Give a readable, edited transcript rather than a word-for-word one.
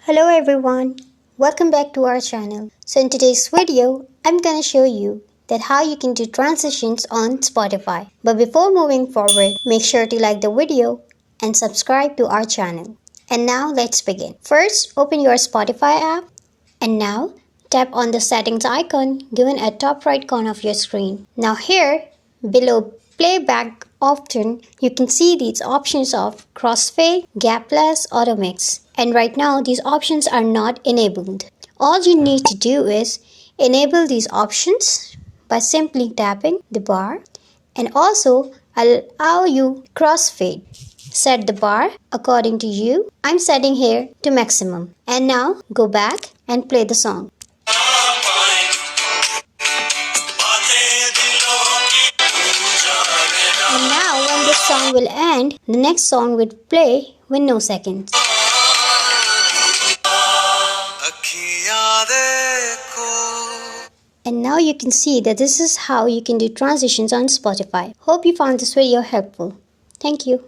Hello everyone, welcome back to our channel. So in today's video, I'm gonna show you that how you can do transitions on Spotify. But before moving forward, make sure to like the video and subscribe to our channel. And now let's begin. First, open your Spotify app and now tap on the settings icon given at top right corner of your screen. Now here, below playback option, you can see these options of crossfade, gapless, auto mix. And right now, these options are not enabled. All you need to do is enable these options by simply tapping the bar, and also allow you crossfade. Set the bar according to you. I'm setting here to maximum. And now go back and play the song. And now when this song will end, the next song will play with no seconds. And now you can see that this is how you can do transitions on Spotify. Hope you found this video helpful. Thank you.